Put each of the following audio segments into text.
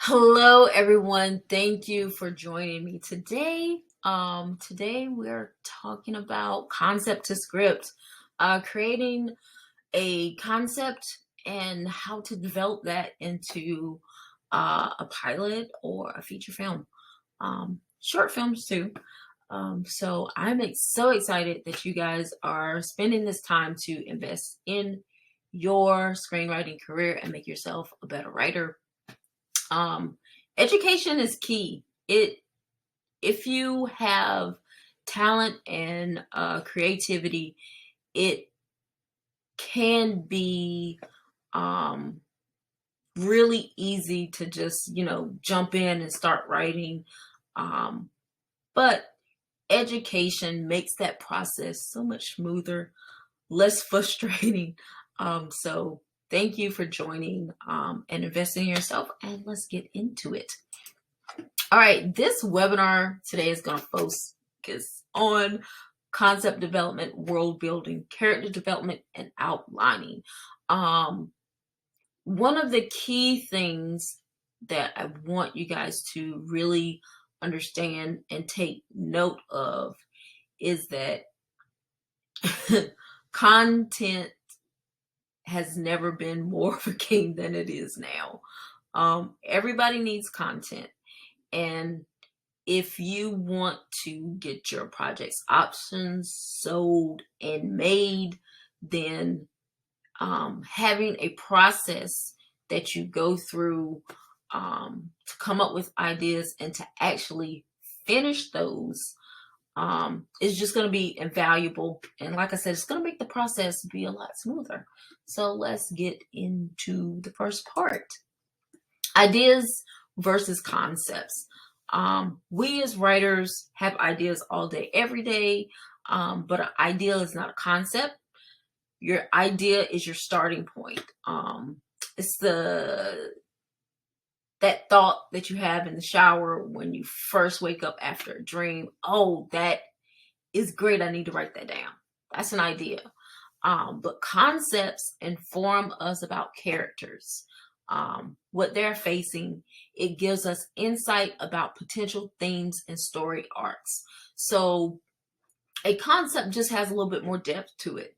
Hello, everyone. Thank you for joining me today. Today we're talking about concept to script, creating a concept and how to develop that into a pilot or a feature film, short films too. So I'm so excited that you guys are spending this time to invest in your screenwriting career and make yourself a better writer. um, Education is key. If you have talent and creativity, it can be um, really easy to just jump in and start writing. But education makes that process so much smoother, less frustrating. So thank you for joining and investing in yourself, and let's get into it. All right, this webinar today is going to focus on concept development, world building, character development, and outlining. One of the key things that I want you guys to really understand and take note of is that content has never been more of a king than it is now. Everybody needs content. And if you want to get your project's options sold and made, then having a process that you go through to come up with ideas and to actually finish those is just going to be invaluable. And like I said, it's going to make the process be a lot smoother. So let's get into the first part. Ideas versus concepts. We as writers have ideas all day, every day, but an idea is not a concept. Your idea is your starting point. It's that thought that you have in the shower when you first wake up after a dream. Oh, that is great. I need to write that down. That's an idea. But concepts inform us about characters, what they're facing. It gives us insight about potential themes and story arcs. So a concept just has a little bit more depth to it.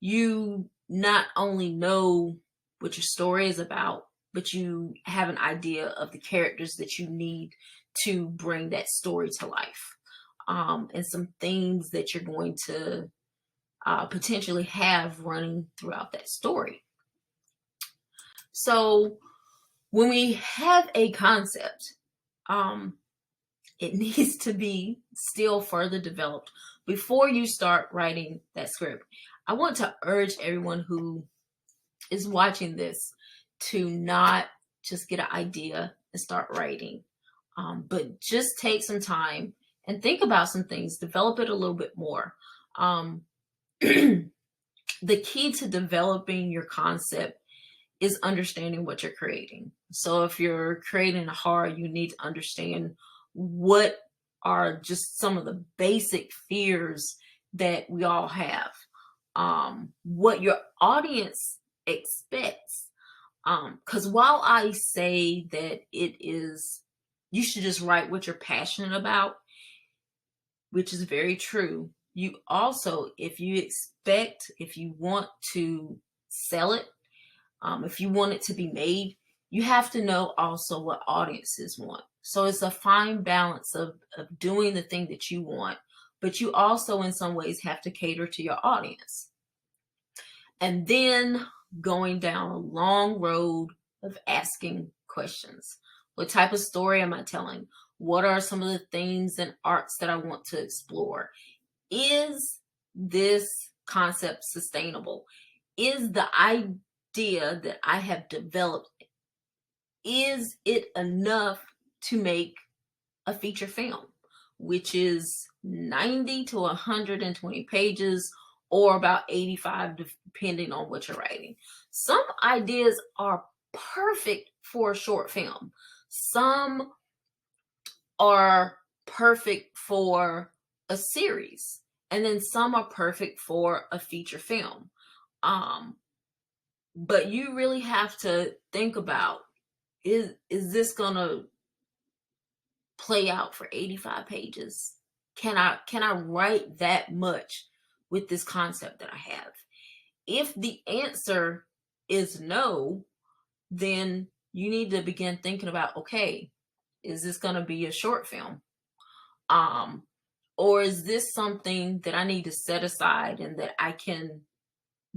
You not only know what your story is about, but you have an idea of the characters that you need to bring that story to life, and some themes that you're going to potentially have running throughout that story. So when we have a concept, it needs to be still further developed before you start writing that script. I want to urge everyone who is watching this to not just get an idea and start writing, but just take some time and think about some things, develop it a little bit more. The key to developing your concept is understanding what you're creating. So if you're creating a horror, you need to understand what are just some of the basic fears that we all have, what your audience expects. Because while I say that you should just write what you're passionate about, which is very true, you also, if you want to sell it, if you want it to be made, you have to know also what audiences want. So it's a fine balance of doing the thing that you want, but you also in some ways have to cater to your audience. And then going down a long road of asking questions. What type of story am I telling? What are some of the themes and arcs that I want to explore? Is this concept sustainable? Is the idea that I have developed, is it enough to make a feature film, which is 90 to 120 pages or about 85 depending on what you're writing. Some ideas are perfect for a short film. Some are perfect for a series, and then some are perfect for a feature film. But you really have to think about is this gonna play out for 85 pages? Can I write that much with this concept that I have? If the answer is no, then you need to begin thinking about, okay, is this going to be a short film? Or is this something that I need to set aside and that I can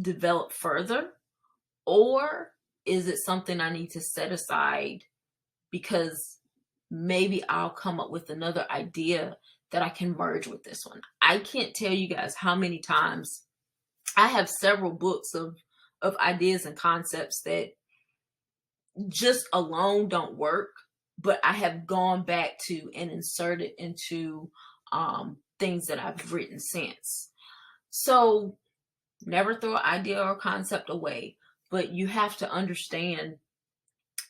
develop further? Or is it something I need to set aside because maybe I'll come up with another idea that I can merge with this one? I can't tell you guys how many times I have several books of ideas and concepts that just alone don't work, but I have gone back to and inserted into things that I've written since. So never throw an idea or concept away, but you have to understand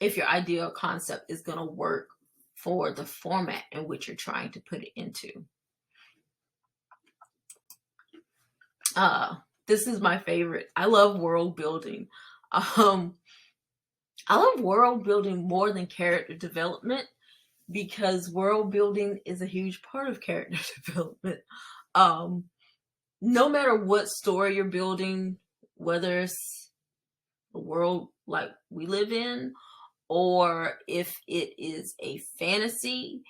if your idea or concept is going to work for the format in which you're trying to put it into. This is my favorite. I love world building. I love world building more than character development, because world building is a huge part of character development. No matter what story you're building, whether it's a world like we live in, or if it is a fantasy,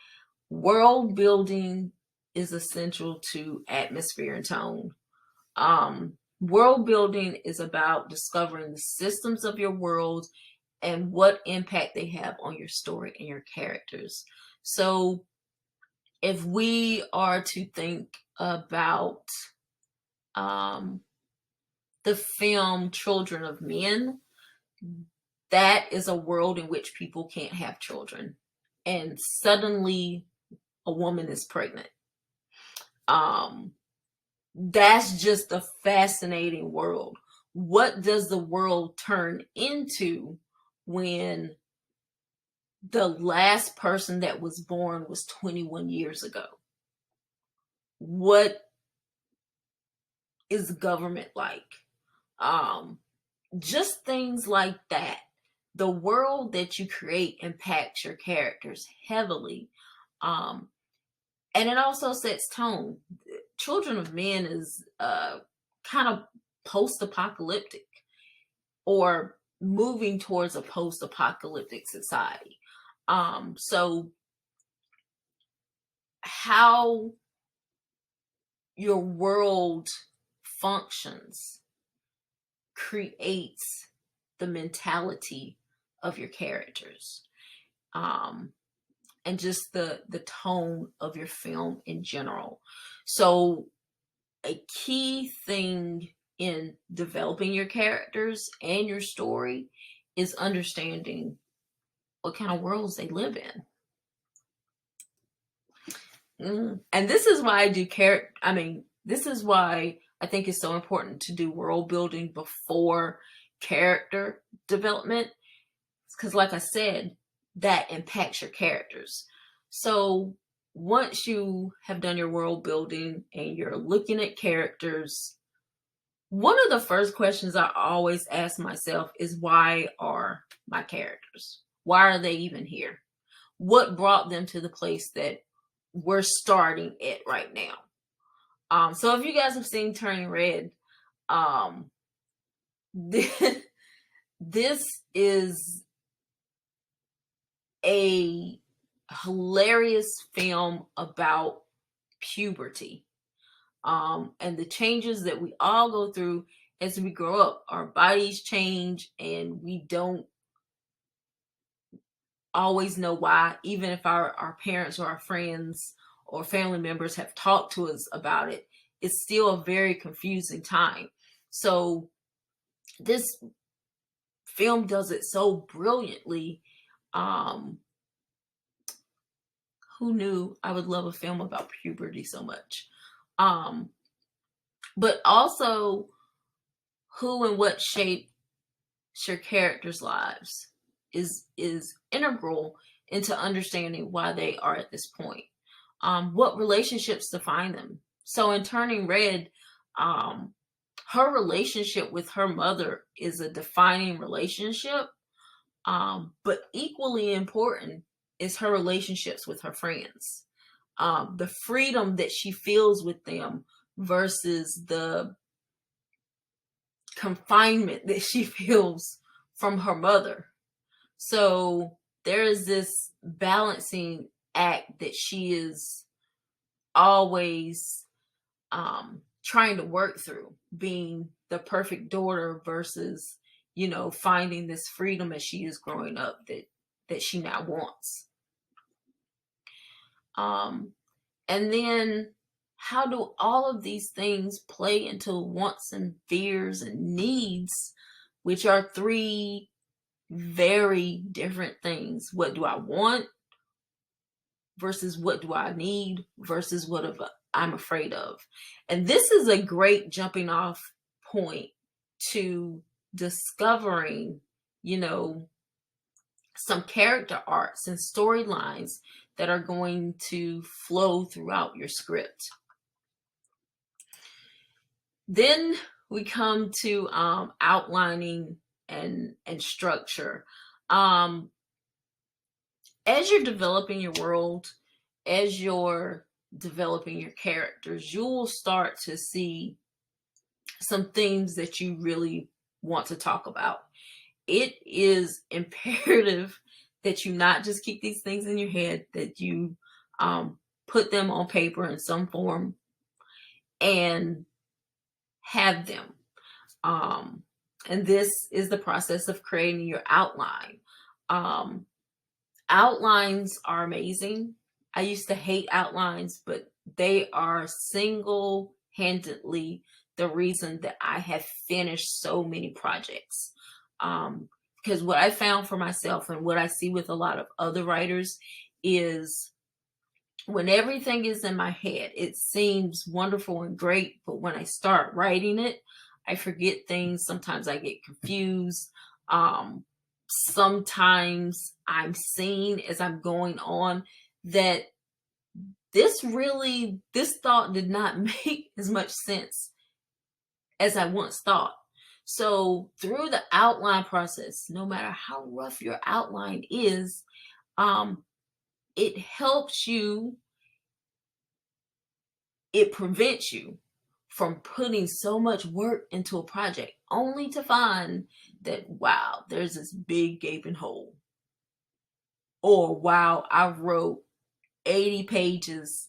world building is essential to atmosphere and tone. World building is about discovering the systems of your world and what impact they have on your story and your characters. So if we are to think about the film Children of Men, that is a world in which people can't have children, and suddenly a woman is pregnant. That's just a fascinating world. What does the world turn into when the last person that was born was 21 years ago? What is government like? Just things like that. The world that you create impacts your characters heavily. And it also sets tone. Children of Men is kind of post-apocalyptic, or moving towards a post-apocalyptic society. So how your world functions creates the mentality of your characters, and just the tone of your film in general. So a key thing in developing your characters and your story is understanding what kind of worlds they live in. And this is why I do this is why I think it's so important to do world building before character development. Because like I said, that impacts your characters. So once you have done your world building and you're looking at characters, one of the first questions I always ask myself is, why are my characters? Why are they even here? What brought them to the place that we're starting at right now? So if you guys have seen Turning Red, this is a hilarious film about puberty, and the changes that we all go through as we grow up. Our bodies change, and we don't always know why, even if our parents or our friends or family members have talked to us about it. It's still a very confusing time. So this film does it so brilliantly. Who knew I would love a film about puberty so much? But also who and what shaped your characters' lives is integral into understanding why they are at this point. What relationships define them? So in Turning Red, her relationship with her mother is a defining relationship. But equally important is her relationships with her friends. The freedom that she feels with them versus the confinement that she feels from her mother. So there is this balancing act that she is always trying to work through, being the perfect daughter versus, finding this freedom as she is growing up that she now wants. And then how do all of these things play into wants and fears and needs, which are three very different things? What do I want versus what do I need versus what I'm afraid of? And this is a great jumping off point to discovering, some character arcs and storylines that are going to flow throughout your script. Then we come to outlining and structure. As you're developing your world, as you're developing your characters, you'll start to see some themes that you really want to talk about. It is imperative that you not just keep these things in your head, that you put them on paper in some form and have them. And this is the process of creating your outline. Outlines are amazing. I used to hate outlines, but they are single-handedly the reason that I have finished so many projects. Because what I found for myself and what I see with a lot of other writers is when everything is in my head, it seems wonderful and great, but when I start writing it, I forget things. Sometimes I get confused. Sometimes I'm seeing as I'm going on that this thought did not make as much sense as I once thought. So through the outline process, no matter how rough your outline is, it helps you, it prevents you from putting so much work into a project only to find that, wow, there's this big gaping hole. Or, wow, I wrote 80 pages,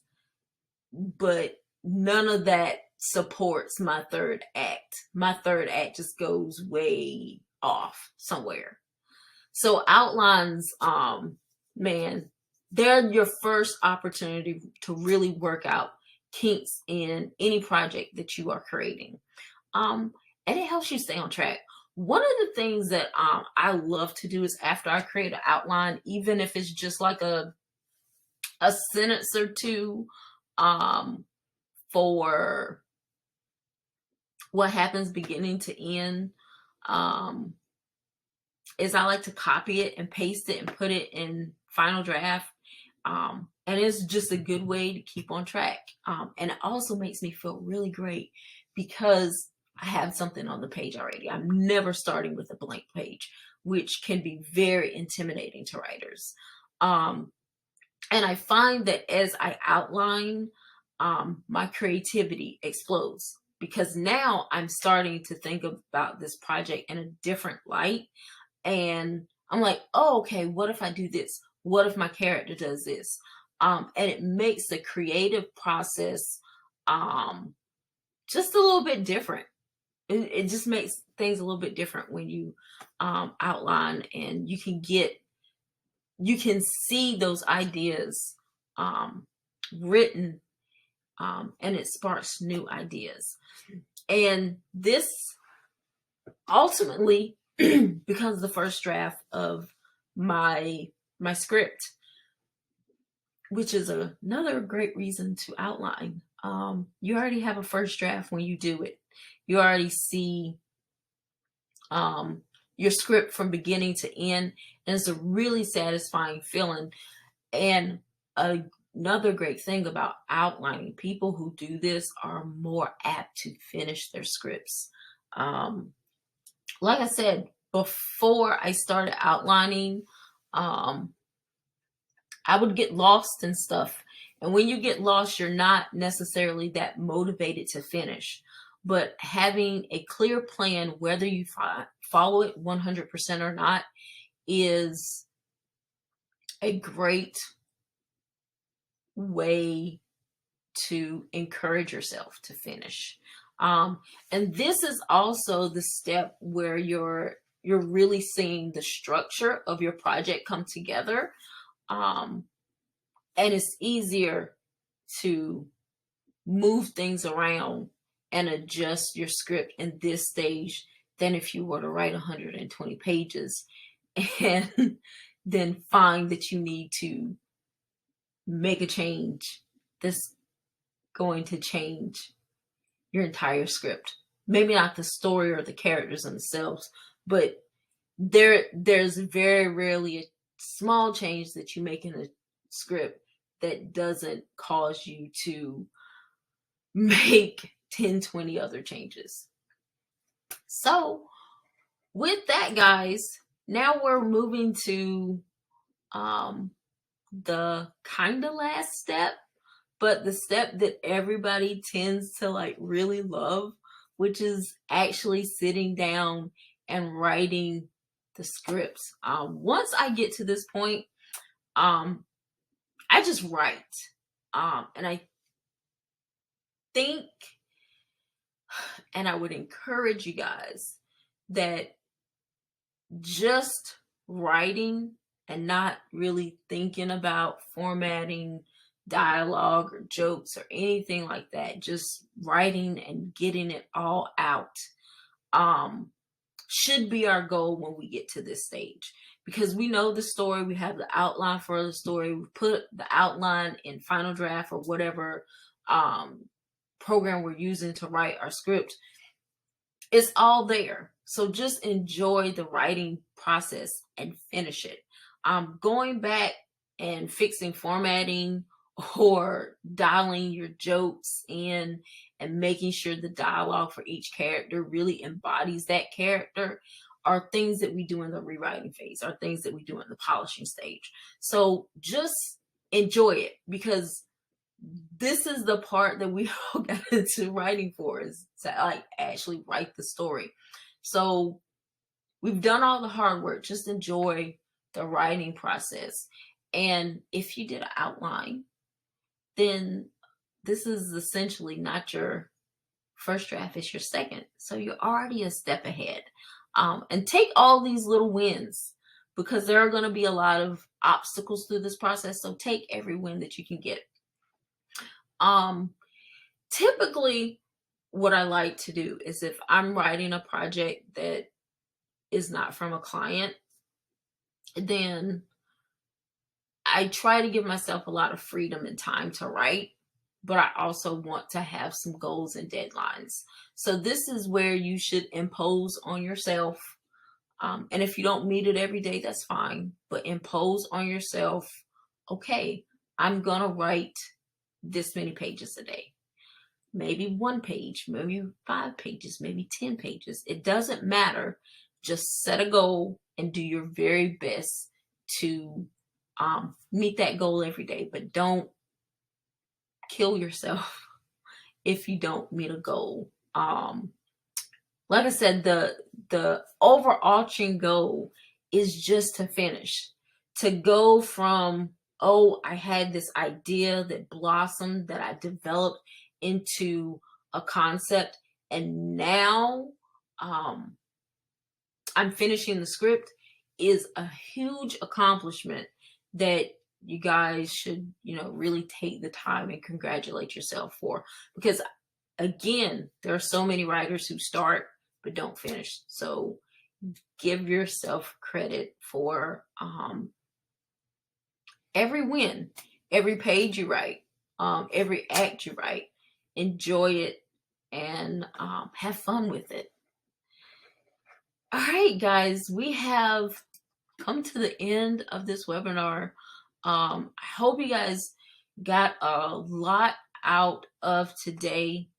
but none of that supports my third act. My third act just goes way off somewhere. So outlines, man, they're your first opportunity to really work out kinks in any project that you are creating. And it helps you stay on track. One of the things that I love to do is after I create an outline, even if it's just like a sentence or two for what happens beginning to end, is I like to copy it and paste it and put it in final draft. And it's just a good way to keep on track. And it also makes me feel really great because I have something on the page already. I'm never starting with a blank page, which can be very intimidating to writers. And I find that as I outline, my creativity explodes because now I'm starting to think about this project in a different light. And I'm like, oh, okay, what if I do this? What if my character does this? And it makes the creative process just a little bit different. It just makes things a little bit different when you outline, and you can see those ideas written, and it sparks new ideas. And this ultimately becomes the first draft of my script, which is another great reason to outline. You already have a first draft when you do it. You already see your script from beginning to end, and it's a really satisfying feeling. And another great thing about outlining, people who do this are more apt to finish their scripts. Like I said, before I started outlining, I would get lost in stuff. And when you get lost, you're not necessarily that motivated to finish. But having a clear plan, whether you follow it 100% or not, is a great way to encourage yourself to finish. And this is also the step where you're really seeing the structure of your project come together. And it's easier to move things around and adjust your script in this stage than if you were to write 120 pages and then find that you need to make a change that's going to change your entire script. Maybe not the story or the characters themselves, but there's very rarely a small change that you make in a script that doesn't cause you to make 10, 20 other changes. So with that, guys, now we're moving to the kind of last step, but the step that everybody tends to like really love, which is actually sitting down and writing the scripts. Once I get to this point, I just write. And I think, and I would encourage you guys, that just writing and not really thinking about formatting dialogue or jokes or anything like that, just writing and getting it all out, should be our goal when we get to this stage. Because we know the story, we have the outline for the story, we put the outline in Final Draft or whatever program we're using to write our script. It's all there. So just enjoy the writing process and finish it. Going back and fixing formatting or dialing your jokes in and making sure the dialogue for each character really embodies that character are things that we do in the rewriting phase, are things that we do in the polishing stage. So just enjoy it, because this is the part that we all got into writing for, is to like actually write the story. So we've done all the hard work. Just enjoy the writing process. And if you did an outline, then this is essentially not your first draft, it's your second. So you're already a step ahead. And take all these little wins, because there are going to be a lot of obstacles through this process. So take every win that you can get. Typically what I like to do is, if I'm writing a project that is not from a client, then I try to give myself a lot of freedom and time to write, but I also want to have some goals and deadlines. So this is where you should impose on yourself. And if you don't meet it every day, that's fine, but impose on yourself, okay, I'm going to write this many pages a day. Maybe 1 page, maybe 5 pages, maybe 10 pages. It doesn't matter. Just set a goal and do your very best to meet that goal every day. But don't kill yourself if you don't meet a goal. Like I said, the overarching goal is just to finish. To go from, oh, I had this idea that blossomed, that I developed into a concept, and now I'm finishing the script, is a huge accomplishment that you guys should, really take the time and congratulate yourself for. Because again, there are so many writers who start but don't finish. So give yourself credit for every win, every page you write, every act you write. Enjoy it and have fun with it. All right, guys, we have come to the end of this webinar. I hope you guys got a lot out of today.